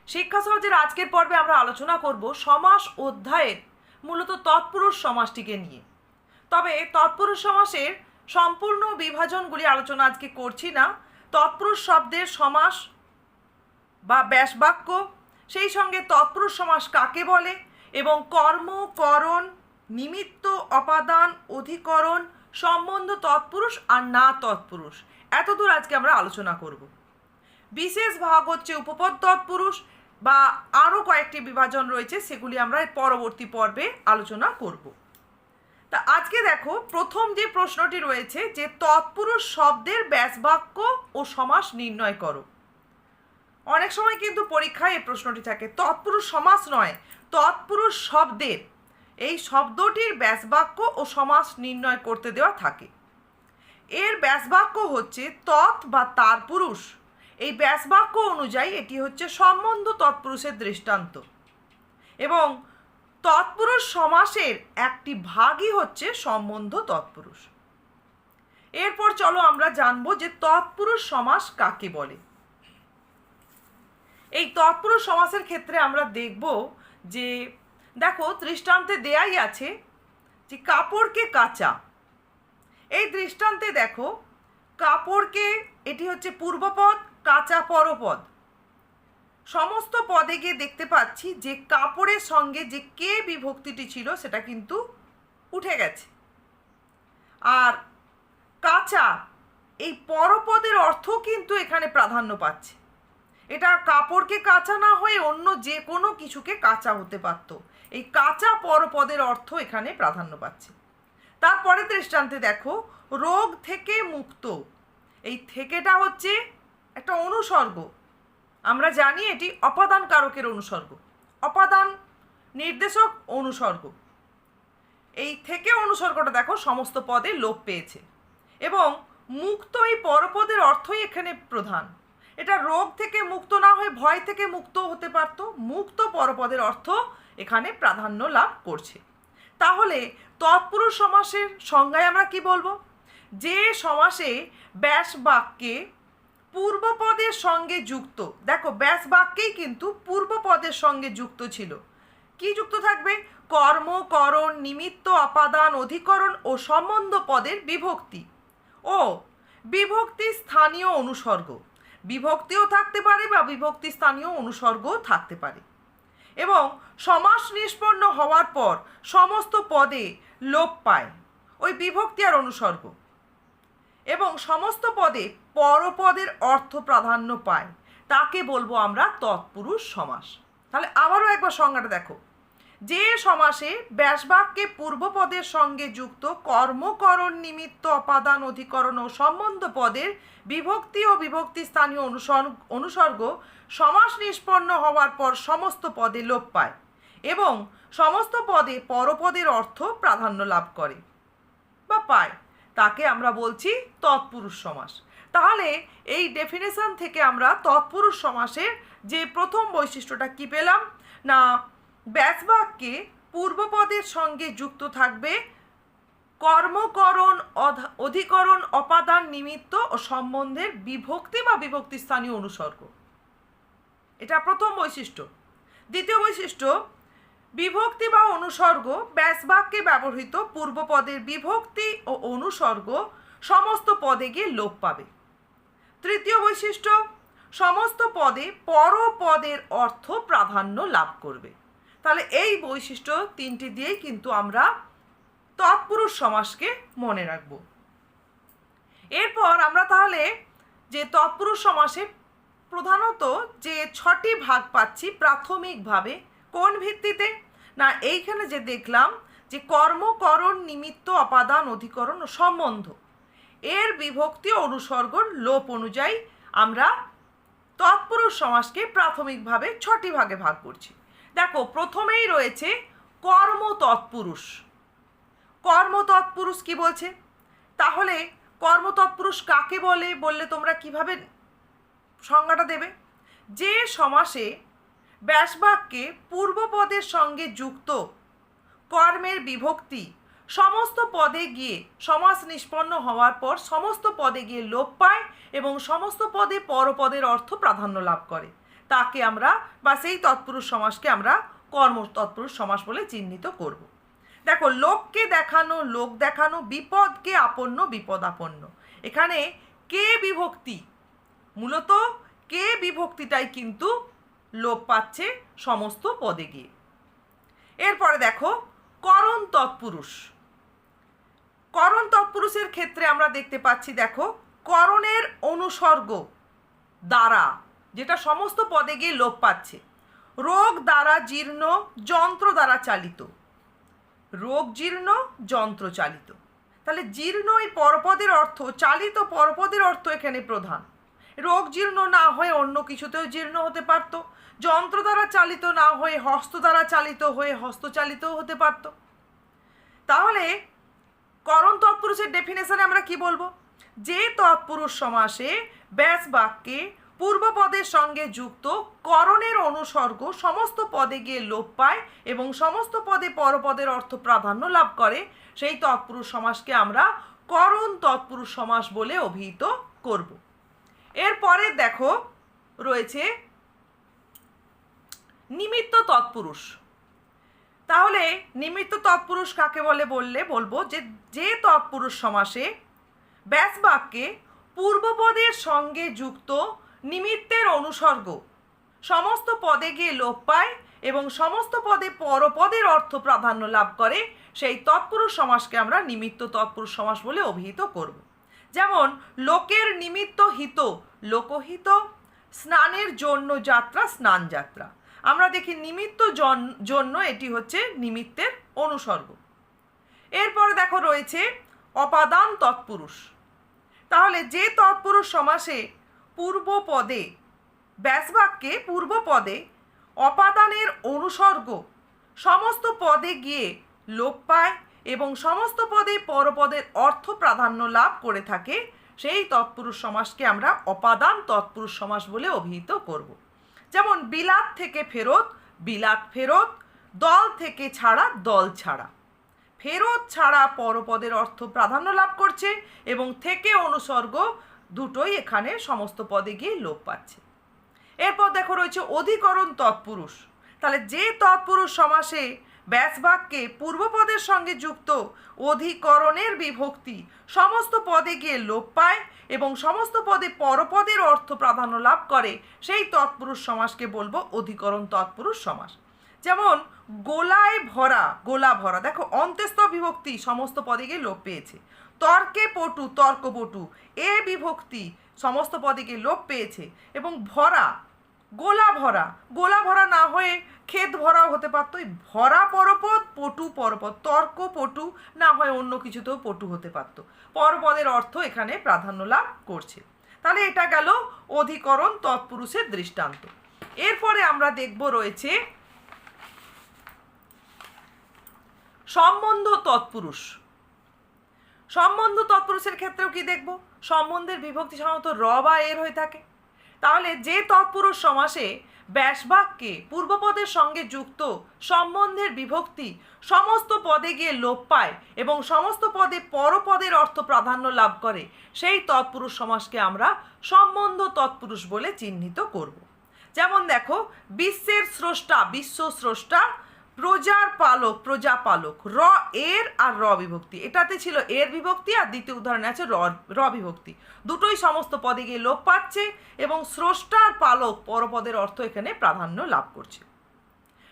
শিক্ষা সহজের আজকের পর্বে আমরা আলোচনা করব সমাস অধ্যায়ের মূলত তৎপুরুষ সমাসটিকে নিয়ে। তবে তৎপুরুষ সমাসের সম্পূর্ণ বিভাজনগুলি আলোচনা আজকে করছি না। তৎপুরুষ শব্দের সমাস বা ব্যাসবাক্য, সেই সঙ্গে তৎপুরুষ সমাস কাকে বলে এবং কর্ম, করণ, নিমিত্ত, অপাদান, অধিকরণ, সম্বন্ধ তৎপুরুষ আর না তৎপুরুষ, এতদূর আজকে আমরা আলোচনা করব। বিশেষ ভাগ হচ্ছে উপপদ তৎপুরুষ বা আরও কয়েকটি বিভাজন রয়েছে, সেগুলি আমরা পরবর্তী পর্বে আলোচনা করব। তা আজকে দেখো, প্রথম যে প্রশ্নটি রয়েছে যে তৎপুরুষ শব্দের ব্যাসবাক্য ও সমাস নির্ণয় করো। অনেক সময় কিন্তু পরীক্ষায় এই প্রশ্নটি থাকে, তৎপুরুষ সমাস নয়, তৎপুরুষ শব্দের এই শব্দটির ব্যাসবাক্য ও সমাস নির্ণয় করতে দেওয়া থাকে। এর ব্যাসবাক্য হচ্ছে তৎ বা তার পুরুষ। এই ব্যাসবাক্য অনুযায়ী এটি হচ্ছে সম্বন্ধ তৎপুরুষের দৃষ্টান্ত এবং তৎপুরুষ সমাসের একটি ভাগই হচ্ছে সম্বন্ধ তৎপুরুষ। এরপর চলো আমরা জানবো যে তৎপুরুষ সমাস কাকে বলে। এই তৎপুরুষ সমাসের ক্ষেত্রে আমরা দেখব যে দেখো, দৃষ্টান্তে দেয়াই আছে যে কাপড়কে কাচা। এই দৃষ্টান্তে দেখো, কাপড়কে এটি হচ্ছে পূর্বপদ, কাচা পরপদ। সমস্ত পদে গিয়ে দেখতে পাচ্ছি যে কাপড়ের সঙ্গে যে কে বিভক্তিটি ছিল সেটা কিন্তু উঠে গেছে। আর কাচা এই পরপদের অর্থ কিন্তু এখানে প্রাধান্য পাচ্ছে। এটা কাপড়কে কাচা না হয়ে অন্য যে কোনো কিছুকে কাচা হতে পারত। এই কাচা পরপদের অর্থ এখানে প্রাধান্য পাচ্ছে। তারপরে দৃষ্টান্তে দেখো, রোগ থেকে মুক্ত। এই থেকেটা হচ্ছে একটা অনুসর্গ। আমরা জানি এটি অপাদান কারকের অনুসর্গ, অপাদান নির্দেশক অনুসর্গ। এই থেকে অনুসর্গটা দেখো সমস্ত পদে লোপ পেয়েছে এবং মুক্ত এই পরপদের অর্থই এখানে প্রধান। এটা রোগ থেকে মুক্ত না হয়ে ভয় থেকে মুক্ত হতে পারত। মুক্ত পরপদের অর্থ এখানে প্রাধান্য লাভ করছে। তাহলে তৎপুরুষ সমাসের সংজ্ঞায় আমরা কি বলবো? যে সমাসে ব্যাস বাক্যে পূর্বপদের সঙ্গে যুক্ত, দেখো ব্যাস বাক্যেই কিন্তু পূর্বপদের সঙ্গে যুক্ত ছিল। কি যুক্ত থাকবে? কর্ম, করণ, নিমিত্ত, অপাদান, অধিকরণ ও সম্বন্ধ পদের বিভক্তি ও বিভক্তি স্থানীয় অনুসর্গ। বিভক্তিও থাকতে পারে বা বিভক্তি স্থানীয় অনুসর্গও থাকতে পারে এবং সমাস নিষ্পন্ন হওয়ার পর সমস্ত পদে লোপ পায় ওই বিভক্তি আর অনুসর্গ এবং সমস্ত পদে পরপদের অর্থ প্রাধান্য পায়, তাকে বলবো আমরা তৎপুরুষ সমাস। তাহলে আবারও একবার সংজ্ঞাটা দেখো, যে সমাসে ব্যাসবাক্যে পূর্বপদের সঙ্গে যুক্ত কর্মকরণ, নিমিত্ত, অপাদান, অধিকরণ ও সম্বন্ধ পদের বিভক্তি ও বিভক্তি স্থানীয় অনুসর্গ সমাস নিষ্পন্ন হওয়ার পর সমস্ত পদে লোপ পায় এবং সমস্ত পদে পরপদের অর্থ প্রাধান্য লাভ করে বা পায়, তাকে আমরা বলছি তৎপুরুষ সমাস। তাহলে এই ডেফিনেশন থেকে আমরা তৎপুরুষ সমাসের যে প্রথম বৈশিষ্ট্যটা কি পেলাম না, ব্যাসবাক্যে পূর্বপদের সঙ্গে যুক্ত থাকবে কর্মকরণ, অধিকরণ, অপাদান, নিমিত্ত ও সম্বন্ধের বিভক্তি বা বিভক্তি স্থানীয় অনুসর্গ। এটা প্রথম বৈশিষ্ট্য। দ্বিতীয় বৈশিষ্ট্য, বিভক্তি বা অনুসর্গ ব্যাসবাক্যে ব্যবহৃত পূর্বপদের বিভক্তি ও অনুসর্গ সমস্ত পদে গিয়ে লোপ পাবে। তৃতীয় বৈশিষ্ট্য, সমস্ত পদে পরপদের অর্থ প্রাধান্য লাভ করবে। তাহলে এই বৈশিষ্ট্য তিনটি দিয়েই কিন্তু আমরা তৎপুরুষ সমাসকে মনে রাখব। এরপর আমরা তাহলে যে তৎপুরুষ সমাসে প্রধানত যে 6টি ভাগ পাচ্ছি প্রাথমিকভাবে, কোন ভিত্তিতে না, এইখানে যে দেখলাম যে কর্ম, করণ, নিমিত্ত, অপাদান, অধিকরণ ও সম্বন্ধ এর বিভক্তি অনুসর্গর লোপ অনুযায়ী আমরা তৎপুরুষ সমাসকে প্রাথমিকভাবে 6টি ভাগে ভাগ করছি। দেখো, প্রথমেই রয়েছে কর্ম তৎপুরুষ। কর্ম তৎপুরুষ কি বলছে? তাহলে কর্ম তৎপুরুষ কাকে বলে বললে তোমরা কিভাবে সংজ্ঞাটা দেবে? যে সমাসে ব্যাসবাক্যে পূর্বপদের সঙ্গে যুক্ত কর্মের বিভক্তি সমস্ত পদে গিয়ে সমাস নিষ্পন্ন হওয়ার পর সমস্ত পদে গিয়ে লোপ পায় এবং সমস্ত পদে পরপদের অর্থ প্রাধান্য লাভ করে, তাকে আমরা বা সেই তৎপুরুষ সমাসকে আমরা কর্ম তৎপুরুষ সমাস বলে চিহ্নিত করব। দেখো, লোককে দেখানো লোক দেখানো, বিপদকে আপন্ন বিপদ আপন্ন। এখানে কে বিভক্তি, মূলত কে বিভক্তিটাই কিন্তু লোপ পাচ্ছে সমস্ত পদে গিয়ে। এরপরে দেখো করণ তৎপুরুষ। করণ তৎপুরুষের ক্ষেত্রে আমরা দেখতে পাচ্ছি, দেখো, করণের অনুসর্গ দ্বারা, যেটা সমস্ত পদে গিয়ে লোপ পাচ্ছে। রোগ দ্বারা জীর্ণ, যন্ত্র দ্বারা চালিত। রোগ জীর্ণ, যন্ত্র চালিত। তাহলে জীর্ণ এই পরপদের অর্থ, চালিত পরপদের অর্থ এখানে প্রধান। রোগ জীর্ণ না হয়ে অন্য কিছুতেও জীর্ণ হতে পারত, যন্ত্র দ্বারা চালিত না হয়ে হস্ত দ্বারা চালিত হয়ে হস্তচালিতও হতে পারত। তাহলে করণ তৎপুরুষের ডেফিনেশনে আমরা কি বলবো? যে তৎপুরুষ সমাসে ব্যাস বাক্যে পূর্বপদের সঙ্গে যুক্ত করণের অনুসর্গ সমস্ত পদে গিয়ে লোপ পায় এবং সমস্ত পদে পরপদের অর্থ প্রাধান্য লাভ করে, সেই তৎপুরুষ সমাসকে আমরা করণ তৎপুরুষ সমাস বলে অভিহিত করব। এরপরে দেখো রয়েছে নিমিত্ত তৎপুরুষ। তাহলে নিমিত্ত তৎপুরুষ কাকে বলে বলবো যে তৎপুরুষ সমাসে ব্যাস বাক্যে পূর্বপদের সঙ্গে যুক্ত নিমিত্তের অনুসর্গ সমস্ত পদে গিয়ে লোপ পায় এবং সমস্ত পদে পরপদের অর্থ প্রাধান্য লাভ করে, সেই তৎপুরুষ সমাসকে আমরা নিমিত্ত তৎপুরুষ সমাস বলে অভিহিত করব। যেমন লোকের নিমিত্ত হিত, লোকহিত। স্নানের জন্য যাত্রা, স্নান যাত্রা। আমরা দেখি নিমিত্ত জন্য, এটি হচ্ছে নিমিত্তের অনুসর্গ। এরপরে দেখো রয়েছে অপাদান তৎপুরুষ। তাহলে যে তৎপুরুষ সমাসে পূর্বপদে ব্যাসবাক্যে পূর্বপদে অপাদানের অনুসর্গ সমস্ত পদে গিয়ে লোপ পায় এবং সমস্ত পদে পরপদের অর্থ প্রাধান্য লাভ করে থাকে, সেই তৎপুরুষ সমাসকে আমরা অপাদান তৎপুরুষ সমাস বলে অভিহিত করব। যেমন বিলাত থেকে ফেরত, বিলাত ফেরত। দল থেকে ছাড়া, দল ছাড়া। ফেরত ছাড়া পরপদের অর্থ প্রাধান্য লাভ করছে এবং থেকে অনুসর্গ দুটোই এখানে সমস্ত পদে গিয়ে লোপ পাচ্ছে। এরপর দেখো রয়েছে অধিকরণ তৎপুরুষ। তাহলে যে তৎপুরুষ সমাসে ব্যাস বাক্যে পূর্বপদের সঙ্গে যুক্ত অধিকরণের বিভক্তি সমস্ত পদে গিয়ে লোপ পায় এবং সমস্ত পদে পরপদের অর্থ প্রাধান্য লাভ করে, সেই তৎপুরুষ সমাসকে বলবো অধিকরণ তৎপুরুষ সমাস। যেমন গোলায় ভরা, গোলা ভরা। দেখো অন্ত্যস্ত বিভক্তি সমস্ত পদে গিয়ে লোপ পেয়েছে। তর্কে পটু, তর্কপটু। এ বিভক্তি সমস্ত পদে গিয়ে লোপ পেয়েছে। এবং ভরা, গোলা ভরা। গোলা ভরা না হয়ে ক্ষেত ভরাও হতে পারত। এই ভরা পরপদ, পটু পরপদ। তর্ক পটু না হয় অন্য কিছুতেও পটু হতে পারত। পরপদের অর্থ এখানে প্রাধান্য লাভ করছে। তাহলে এটা গেল অধিকরণ তৎপুরুষের দৃষ্টান্ত। এরপরে আমরা দেখব রয়েছে সম্বন্ধ তৎপুরুষ। সম্বন্ধ তৎপুরুষের ক্ষেত্রেও কি দেখব? সম্বন্ধের বিভক্তি সাধারণত র বা এর হয়ে থাকে। তাহলে যে তৎপুরুষ সমাসে ব্যাসবাক্যে পূর্বপদের সঙ্গে যুক্ত সম্বন্ধের বিভক্তি সমস্ত পদে গিয়ে লোপ পায় এবং সমস্ত পদে পরপদের অর্থ প্রাধান্য লাভ করে, সেই তৎপুরুষ সমাসকে আমরা সম্বন্ধ তৎপুরুষ বলে চিহ্নিত করব। যেমন দেখো বিশ্বের স্রষ্টা, বিশ্ব স্রষ্টা। প্রজার পালক, প্রজাপালক। র এর আর র বিভক্তি, এটাতে ছিল এর বিভক্তি আর দ্বিতীয় উদাহরণে আছে র বিভক্তি। দুটোই সমস্ত পদে গিয়ে লোপ পাচ্ছে এবং স্রষ্টার পালক পরপদের অর্থ এখানে প্রাধান্য লাভ করছে।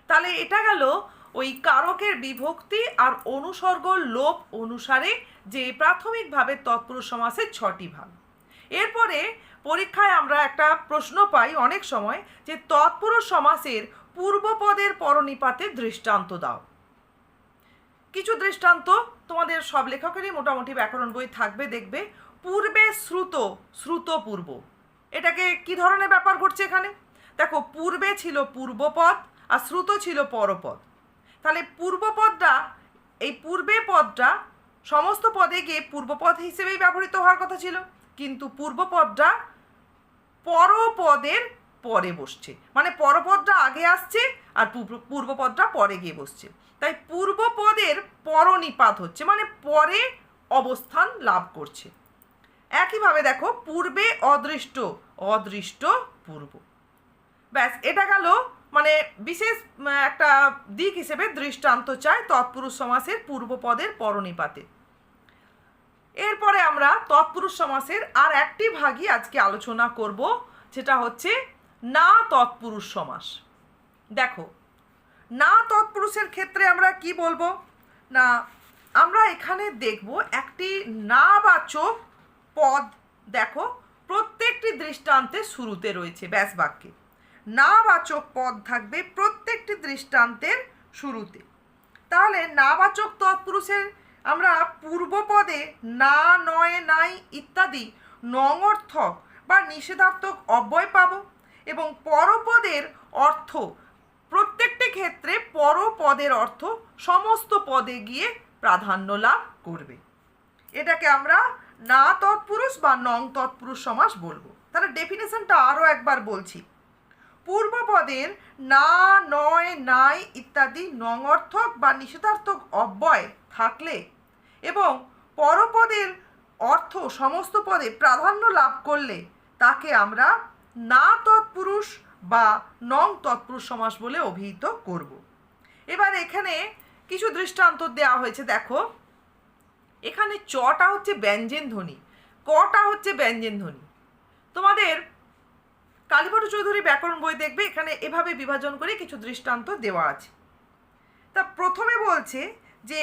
তাহলে এটা গেল ওই কারকের বিভক্তি আর অনুসর্গ লোপ অনুসারে যে প্রাথমিকভাবে তৎপুরুষ সমাসের 6টি ভাগ। এরপরে পরীক্ষায় আমরা একটা প্রশ্ন পাই অনেক সময় যে তৎপুরুষ সমাসের পূর্বপদের পরনিপাতের দৃষ্টান্ত দাও। কিছু দৃষ্টান্ত তোমাদের সব লেখকেরই মোটামুটি ব্যাকরণ বই থাকবে, দেখবে পূর্বে শ্রুত, শ্রুত পূর্ব। এটাকে কি ধরনের ব্যাপার ঘটছে এখানে? দেখো পূর্বে ছিল পূর্বপদ আর শ্রুত ছিল পরপদ। তাহলে পূর্বপদটা, এই পূর্বে পদটা সমস্ত পদে গিয়ে পূর্বপদ হিসেবেই ব্যবহৃত হওয়ার কথা ছিল, কিন্তু পূর্বপদটা পরপদের পরে বসছে, মানে পরপদটা আগে আসছে আর পূর্বপদটা পরে গিয়ে বসছে। তাই পূর্বপদের পরনিপাত হচ্ছে, মানে পরে অবস্থান লাভ করছে। একইভাবে দেখো পূর্বে অদৃষ্ট, অদৃষ্ট পূর্ব। ব্যাস, এটা গেল মানে বিশেষ একটা দিক হিসেবে দৃষ্টান্ত চাই তৎপুরুষ সমাসের পূর্বপদের পরনিপাতে। এরপরে আমরা তৎপুরুষ সমাসের আর একটি ভাগই আজকে আলোচনা করব, যেটা হচ্ছে না তৎপুরুষ সমাস। দেখো, না তৎপুরুষের ক্ষেত্রে আমরা কি বলবো না, আমরা এখানে দেখব একটি নাবাচক পদ। দেখো, প্রত্যেকটি দৃষ্টান্তে শুরুতে রয়েছে ব্যাস বাক্যে নাবাচক পদ থাকবে প্রত্যেকটি দৃষ্টান্তের শুরুতে। তাহলে নাবাচক তৎপুরুষের আমরা পূর্বপদে না, নয়, নাই ইত্যাদি নঙর্থক বা নিষেধার্থক অব্যয় পাব, এবং পরপদের অর্থ প্রত্যেকটি ক্ষেত্রে পরপদের অর্থ সমস্ত পদে গিয়ে প্রাধান্য লাভ করবে। এটাকে আমরা না তৎপুরুষ বা নং তৎপুরুষ সমাস বলবো। তাহলে ডেফিনেশনটা আরও একবার বলছি। পূর্বপদের না, নয়, নাই ইত্যাদি নঙর্থক বা নিষেধার্থক অব্যয় থাকলে এবং পরপদের অর্থ সমস্ত পদে প্রাধান্য লাভ করলে তাকে আমরা না তৎপুরুষ বা নং তৎপুরুষ সমাস বলে অভিহিত করব। এবার এখানে কিছু দৃষ্টান্ত দেওয়া হয়েছে। দেখো, এখানে চটা হচ্ছে ব্যঞ্জন ধ্বনি, কটা হচ্ছে ব্যঞ্জন ধ্বনি। তোমাদের কালীপদ চৌধুরী ব্যাকরণ বই দেখবে, এখানে এভাবে বিভাজন করে কিছু দৃষ্টান্ত দেওয়া আছে। তা প্রথমে বলছে যে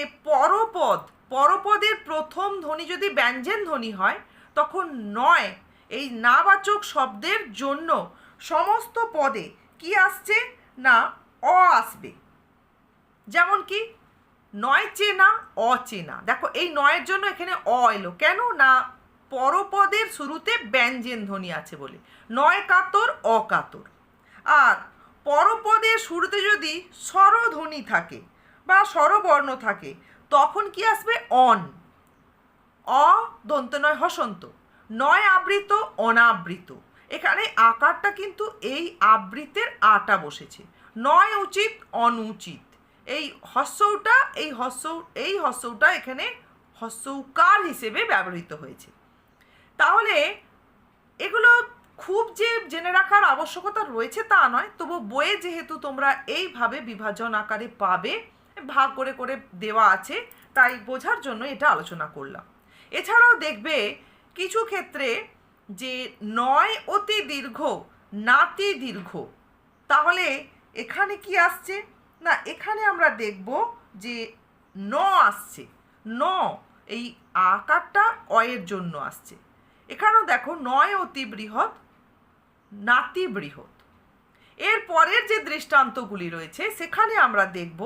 পরপদের প্রথম ধ্বনি যদি ব্যঞ্জন ধ্বনি হয় তখন নয় এই নাবাচক শব্দের জন্য সমস্ত পদে কি আসছে না অ আসবে। যেমন কি নয় চেনা, অচেনা। দেখো, এই নয়ের জন্য এখানে অ এলো কেন না পরপদের শুরুতে ব্যঞ্জন ধ্বনি আছে বলে, নয় কাতর, অকাতর। আর পরপদের শুরুতে যদি স্বরধ্বনি থাকে বা স্বরবর্ণ থাকে তখন কি আসবে অন, অ দন্ত নয় হসন্ত, নয় আবৃত, অনাবৃত। এখানে আকারটা কিন্তু এই আবৃতের আটা বসেছে, নয় উচিত, অনুচিত। এই হস্যটা এই হস্যটা এখানে হস্যকার হিসেবে ব্যবহৃত হয়েছে। তাহলে এগুলো খুব যে জেনে রাখার আবশ্যকতা রয়েছে তা নয়, তবু বইয়ে যেহেতু তোমরা এইভাবে বিভাজন আকারে পাবে, ভাগ করে করে দেওয়া আছে, তাই বোঝার জন্য এটা আলোচনা করলাম। এছাড়াও দেখবে কিছু ক্ষেত্রে যে নয় অতি দীর্ঘ, নাতি দীর্ঘ। তাহলে এখানে কি আসছে না, এখানে আমরা দেখব যে ন আসছে, ন এই আকারটা অয়ের জন্য আসছে। এখানেও দেখো নয় অতি বৃহৎ, নাতি বৃহৎ। এর পরের যে দৃষ্টান্তগুলি রয়েছে সেখানে আমরা দেখব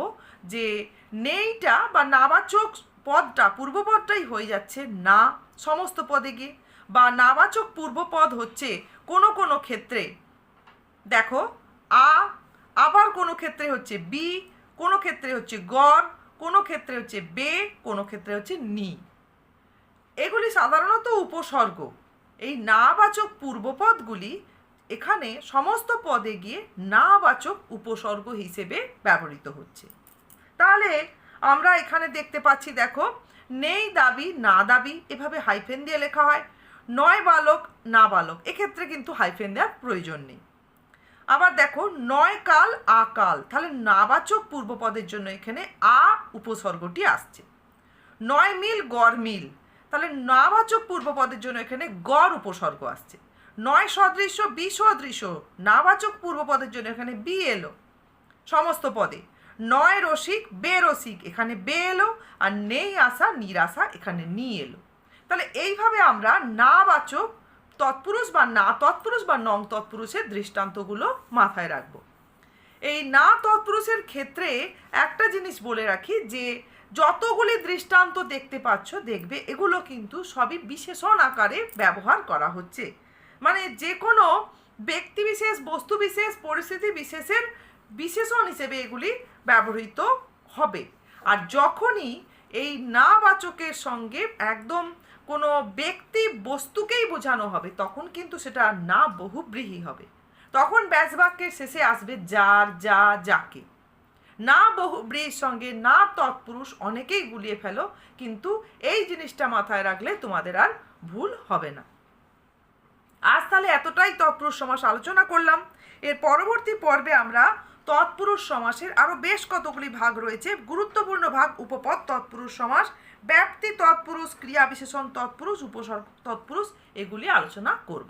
যে নেইটা বা নাবাচক পদটা পূর্বপদটাই হয়ে যাচ্ছে না সমস্ত পদে গিয়ে, বা নাবাচক পূর্বপদ হচ্ছে কোনো কোনো ক্ষেত্রে দেখো আ, আবার কোনো ক্ষেত্রে হচ্ছে বি, কোনো ক্ষেত্রে হচ্ছে গড়, কোনো ক্ষেত্রে হচ্ছে বে, কোনো ক্ষেত্রে হচ্ছে নি। এগুলি সাধারণত উপসর্গ। এই নাবাচক পূর্বপদগুলি এখানে সমস্ত পদে গিয়ে নাবাচক উপসর্গ হিসেবে ব্যবহৃত হচ্ছে। তাহলে আমরা এখানে দেখতে পাচ্ছি, দেখো নেই দাবি, না দাবি এভাবে হাইফেন দিয়ে লেখা হয়। নয় বালক, না বালক, এক্ষেত্রে কিন্তু হাইফেন দেওয়ার প্রয়োজন নেই। আবার দেখো নয় কাল, আকাল, তাহলে নাবাচক পূর্বপদের জন্য এখানে আ উপসর্গটি আসছে। নয় মিল, গড় মিল, তাহলে নাবাচক পূর্বপদের জন্য এখানে গড় উপসর্গ আসছে। নয় সদৃশ্য, বিসদৃশ্য, নাবাচক পূর্বপদের জন্য এখানে বি এলো সমস্ত পদে। নয় রসিক, বেরসিক, এখানে বে এলো, আর নেই আশা, নিরাশা, এখানে নি এলো। তাহলে এইভাবে আমরা নাবাচক তৎপুরুষ বা না তৎপুরুষ বা নং তৎপুরুষের দৃষ্টান্তগুলো মাথায় রাখবো। এই না তৎপুরুষের ক্ষেত্রে একটা জিনিস বলে রাখি যে যতগুলি দৃষ্টান্ত দেখতে পাচ্ছ দেখবে এগুলো কিন্তু সবই বিশেষণ আকারে ব্যবহার করা হচ্ছে। মানে যে কোনো ব্যক্তিবিশেষ, বস্তুবিশেষ, পরিস্থিতি বিশেষের বিশেষণ হিসেবে এগুলি ব্যবহৃত হবে। আর যখনই এই নাবাচকের সঙ্গে একদম কোনো ব্যক্তি বস্তুকেই বোঝানো হবে তখন কিন্তু সেটা না বহুব্রীহি হবে। তখন ব্যাসবাক্যের শেষে আসবে যার, যা, যাকে। না বহুব্রীহির সঙ্গে না তৎপুরুষ অনেকেই গুলিয়ে ফেলো, কিন্তু এই জিনিসটা মাথায় রাখলে তোমাদের আর ভুল হবে না। আজ তাহলে এতটাই তৎপুরুষ সমাস আলোচনা করলাম। এর পরবর্তী পর্বে আমরা তৎপুরুষ সমাসের আরও বেশ কতগুলি ভাগ রয়েছে, গুরুত্বপূর্ণ ভাগ উপপদ তৎপুরুষ সমাস, ব্যাপ্তি তৎপুরুষ, ক্রিয়া বিশেষণ তৎপুরুষ, উপসর্গ তৎপুরুষ, এগুলি আলোচনা করব।